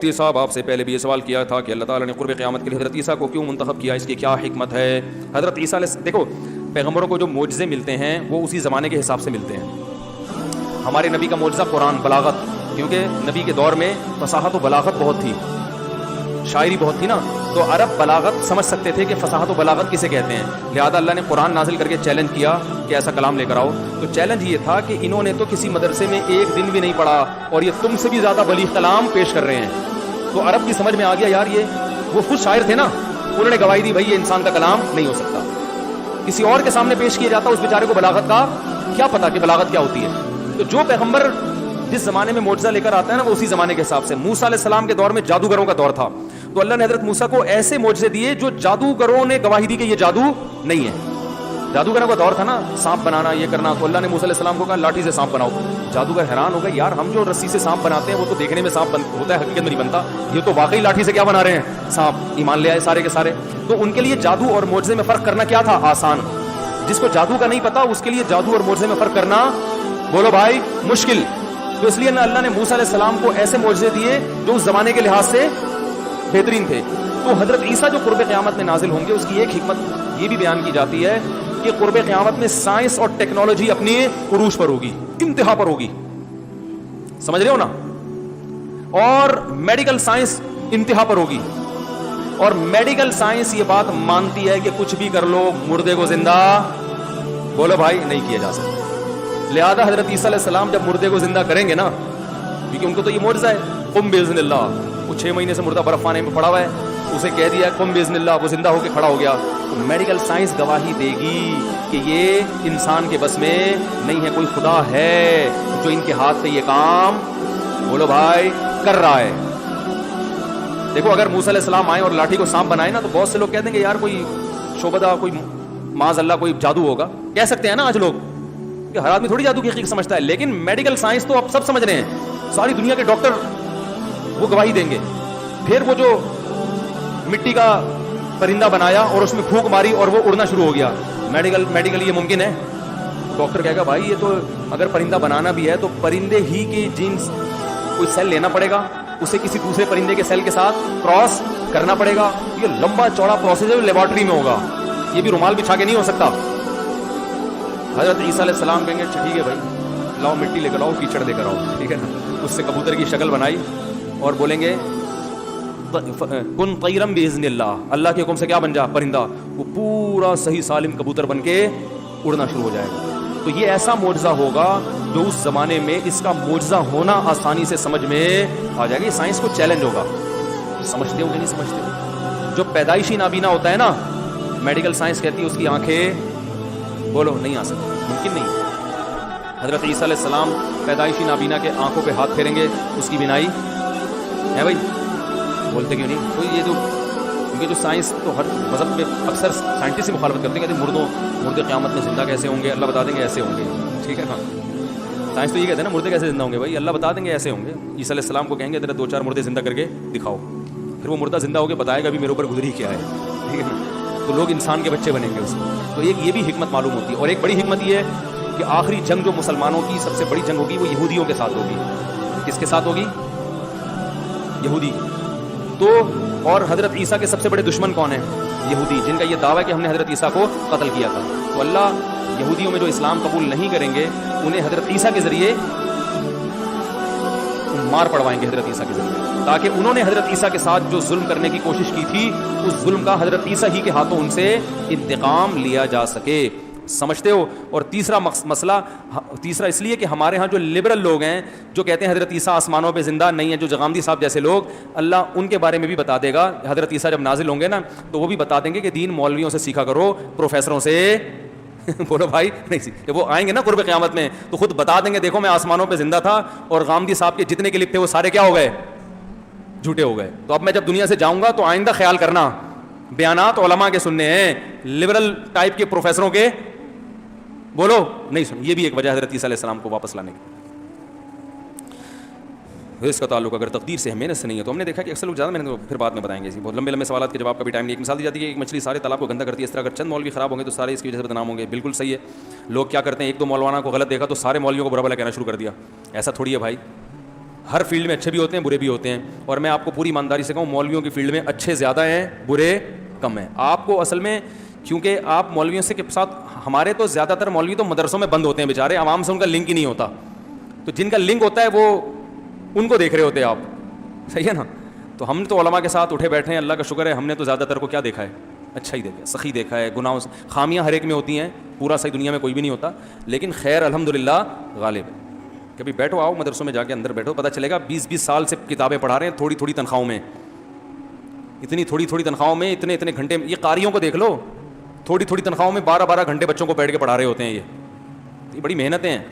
صاحب آپ سے پہلے بھی یہ سوال کیا تھا کہ اللہ تعالیٰ نے قرب قیامت کے لیے حضرت عیسیٰ کو کیوں منتخب کیا، اس کی کیا حکمت ہے؟ حضرت عیسیٰ علیہ دیکھو پیغمبروں کو جو معجزے ملتے ہیں وہ اسی زمانے کے حساب سے ملتے ہیں. ہمارے نبی کا معجزہ قرآن بلاغت، کیونکہ نبی کے دور میں فصاحت و بلاغت بہت تھی، شاعری بہت تھی نا، تو عرب بلاغت سمجھ سکتے تھے کہ فصاحت و بلاغت کسے کہتے ہیں. لہذا اللہ نے قرآن نازل کر کے چیلنج کیا کہ ایسا کلام لے کر آؤ. تو چیلنج یہ تھا کہ انہوں نے تو کسی مدرسے میں ایک دن بھی نہیں پڑھا اور یہ تم سے بھی زیادہ بلیغ کلام پیش کر رہے ہیں. تو عرب کی سمجھ میں آ گیا یار یہ وہ خود شاعر تھے نا، انہوں نے گواہی دی بھائی یہ انسان کا کلام نہیں ہو سکتا، کسی اور کے سامنے پیش کیا جاتا، اس بیچارے کو بلاغت کا کیا پتا کہ بلاغت کیا ہوتی ہے. تو جو پیغمبر جس زمانے میں معجزہ لے کر آتا ہے نا وہ اسی زمانے کے حساب سے. موسیٰ علیہ السلام کے دور میں جادوگروں کا دور تھا، تو اللہ نے حضرت موسیٰ کو ایسے معجزے دیے جو جادوگروں نے گواہی دی کہ یہ جادو نہیں ہے. جادوگروں کا دور تھا نا، سانپ بنانا یہ کرنا، تو اللہ نے موسیٰ علیہ السلام کو کہا لاٹھی سے سانپ بناؤ. جادوگر حیران ہو گئے، یار ہم جو رسی سے سانپ بناتے ہیں وہ تو دیکھنے میں سانپ ہوتا ہے، حقیقت میں نہیں بنتا، یہ تو واقعی لاٹھی سے کیا بنا رہے ہیں، سانپ. ایمان لے آئے سارے کے سارے. تو ان کے لیے جادو اور معجزے میں فرق کرنا کیا تھا؟ آسان. جس کو جادو کا نہیں پتا اس کے لیے جادو اور معجزے میں فرق کرنا بولو بھائی مشکل. تو اس لیے اللہ نے موسیٰ علیہ السلام کو ایسے معجزے دیے جو اس زمانے کے لحاظ سے بہترین تھے. تو حضرت عیسیٰ جو قرب قیامت میں نازل ہوں گے اس کی ایک حکمت یہ بھی بیان کی جاتی ہے کہ قرب قیامت میں سائنس اور ٹیکنالوجی اپنی عروج پر ہوگی، انتہا پر ہوگی، سمجھ رہے ہو نا، اور میڈیکل سائنس انتہا پر ہوگی. اور میڈیکل سائنس یہ بات مانتی ہے کہ کچھ بھی کر لو مردے کو زندہ بولو بھائی نہیں کیا جا سکتا. لہذا حضرت عیسیٰ علیہ السلام جب مردے کو زندہ کریں گے نا، کیونکہ ان کو تو یہ معجزہ ہے، قم باذن اللہ، وہ 6 مہینے سے مردہ برف خانے میں پڑا ہوا ہے، اسے کہہ دیا قم باذن اللہ، وہ زندہ ہو کے کھڑا ہو گیا. تو میڈیکل سائنس گواہی دے گی کہ یہ انسان کے بس میں نہیں ہے، کوئی خدا ہے جو ان کے ہاتھ سے یہ کام بولو بھائی کر رہا ہے. دیکھو اگر موسیٰ علیہ السلام آئے اور لاٹھی کو سانپ بنائے نا تو بہت سے لوگ کہہ دیں گے یار کوئی شعبدہ، کوئی معاذ اللہ کوئی جادو ہوگا، کہہ سکتے ہیں نا آج لوگ، کہ ہر آدمی تھوڑی جادو کی حقیقت سمجھتا ہے. لیکن میڈیکل سائنس تو اب سب سمجھ رہے ہیں، ساری دنیا کے ڈاکٹر وہ گواہی دیں گے. پھر وہ جو مٹی کا پرندہ بنایا اور اس میں پھونک ماری اور وہ اڑنا شروع ہو گیا، میڈیکل یہ ممکن ہے؟ ڈاکٹر کہے گا بھائی یہ تو اگر پرندہ بنانا بھی ہے تو پرندے ہی کے جینز کوئی سیل لینا پڑے گا، اسے کسی دوسرے پرندے کے سیل کے ساتھ کراس کرنا پڑے گا، یہ لمبا چوڑا پروسیس ہے، لیبارٹری میں ہوگا، یہ بھی رومال بچھا کے نہیں ہو سکتا. حضرت عیسیٰ علیہ السلام کہیں گے ٹھیک ہے بھائی لاؤ مٹی لے کر آؤ، کیچڑ دے کر آؤ، ٹھیک ہے نا. اس سے کبوتر کی شکل بنائی اور بولیں گے کن طیرم باذن اللہ، اللہ کے حکم سے کیا بن جا پرندہ، وہ پورا صحیح سالم کبوتر بن کے اڑنا شروع ہو جائے گا. تو یہ ایسا معجزہ ہوگا جو اس زمانے میں اس کا معجزہ ہونا آسانی سے سمجھ میں آ جائے گا. یہ سائنس کو چیلنج ہوگا. سمجھتے ہو کہ نہیں سمجھتے ہو؟ جو پیدائشی نابینا ہوتا ہے نا، میڈیکل سائنس کہتی ہے اس کی آنکھیں بولو نہیں آ سکتی، ممکن نہیں. حضرت عیسیٰ علیہ السلام پیدائشی نابینا کے آنکھوں پہ ہاتھ پھیریں گے، اس کی بینائی ہے بھائی، بولتے کیوں نہیں؟ تو یہ کیونکہ جو سائنس تو ہر مذہب میں اکثر سائنٹسٹ ہی مخالفت کرتے ہیں، کہتے ہیں مردے قیامت میں زندہ کیسے ہوں گے، اللہ بتا دیں گے ایسے ہوں گے، ٹھیک ہے نا. سائنس تو یہ کہتے ہیں نا مردے کیسے زندہ ہوں گے، بھائی اللہ بتا دیں گے ایسے ہوں گے. عیسیٰ علیہ السلام کو کہیں گے ذرا 2-4 مردے زندہ کر کے دکھاؤ، پھر وہ مردہ زندہ ہو کے بتائے گا ابھی میرے اوپر گزری کیا ہے، ٹھیک ہے نا. تو لوگ انسان کے بچے بنیں گے اس کو. تو ایک یہ بھی حکمت معلوم ہوتی ہے. اور ایک بڑی حکمت یہ ہے کہ آخری جنگ جو مسلمانوں کی سب سے بڑی جنگ ہوگی وہ یہودیوں کے ساتھ ہوگی. کس کے ساتھ ہوگی؟ یہودی. تو اور حضرت عیسیٰ کے سب سے بڑے دشمن کون ہیں؟ یہودی، جن کا یہ دعویٰ ہے کہ ہم نے حضرت عیسیٰ کو قتل کیا تھا. تو اللہ یہودیوں میں جو اسلام قبول نہیں کریں گے انہیں حضرت عیسیٰ کے ذریعے مار پڑوائیں گے، حضرت عیسیٰ کے ذریعے، تاکہ انہوں نے حضرت عیسیٰ کے ساتھ جو ظلم کرنے کی کوشش کی تھی اس ظلم کا حضرت عیسیٰ ہی کے ہاتھوں ان سے انتقام لیا جا سکے. سمجھتے ہو؟ اور تیسرا مسئلہ، تیسرا اس لیے کہ ہمارے ہاں جو لبرل لوگ ہیں جو کہتے ہیں حضرت عیسیٰ آسمانوں پہ زندہ نہیں ہے، جو جغامدی صاحب جیسے لوگ، اللہ ان کے بارے میں بھی بتا دے گا. حضرت عیسیٰ جب نازل ہوں گے نا تو وہ بھی بتا دیں گے کہ دین مولویوں سے سیکھا کرو، پروفیسروں سے بولو بھائی نہیں. جب وہ آئیں گے نا قرب قیامت میں تو خود بتا دیں گے دیکھو میں آسمانوں پہ زندہ تھا اور غامدی صاحب کے جتنے کلپ تھے وہ سارے کیا ہو گئے؟ جھوٹے ہو گئے. تو اب میں جب دنیا سے جاؤں گا تو آئندہ خیال کرنا بیانات علماء کے سننے ہیں، لبرل ٹائپ کے پروفیسروں کے بولو نہیں سن. یہ بھی ایک وجہ حضرت عیسیٰ علیہ السلام کو واپس لانے کی. اس کا تعلق اگر تقدیر سے ہے، محنت سے نہیں ہے. تو ہم نے دیکھا کہ اکثر لوگ زیادہ محنت پھر بعد میں بتائیں گے، بہت لمبے لمبے سوالات کے جواب کا بھی ٹائم نہیں. ایک مثال دی جاتی ہے کہ ایک مچھلی سارے تالاب کو گندا کرتی ہے، اس طرح اگر چند مولوی خراب ہوں گے تو سارے اس کی وجہ سے بدنام ہوں گے. بالکل صحیح ہے. لوگ کیا کرتے ہیں، ایک دو مولوانا کو غلط دیکھا تو سارے مولویوں کو برا بھلا کہنا شروع کر دیا. ایسا تھوڑی ہے بھائی. ہر فیلڈ میں اچھے بھی ہوتے ہیں برے بھی ہوتے ہیں, اور میں آپ کو پوری ایمانداری سے کہوں مولویوں کی فیلڈ میں اچھے زیادہ ہیں برے کم ہیں. آپ کو اصل میں کیونکہ آپ مولویوں سے کے ساتھ, ہمارے تو زیادہ تر مولوی تو مدرسوں میں بند ہوتے ہیں بیچارے, عوام سے ان کا لنک ہی نہیں ہوتا, تو جن کا لنک ہوتا ہے وہ ان کو دیکھ رہے ہوتے ہیں آپ, صحیح ہے نا. تو ہم تو علماء کے ساتھ اٹھے بیٹھے ہیں, اللہ کا شکر ہے ہم نے تو زیادہ تر کو کیا دیکھا ہے, اچھا ہی دیکھا ہے, سخی دیکھا ہے, گناہوں سے خامیاں ہر ایک میں ہوتی ہیں, پورا صحیح دنیا میں کوئی بھی نہیں ہوتا, لیکن خیر الحمدللہ غالب ہے. کبھی بیٹھو, آؤ مدرسوں میں جا کے اندر بیٹھو, پتہ چلے گا 20-20 سال سے کتابیں پڑھا رہے ہیں تھوڑی تھوڑی تنخواہوں میں, اتنی تھوڑی تھوڑی تنخواہوں میں, اتنے اتنے گھنٹے. یہ قاریوں کو دیکھ لو, تھوڑی تھوڑی تنخواہوں میں 12-12 گھنٹے بچوں کو بیٹھ کے پڑھا رہے ہوتے ہیں, یہ بڑی محنتیں ہیں.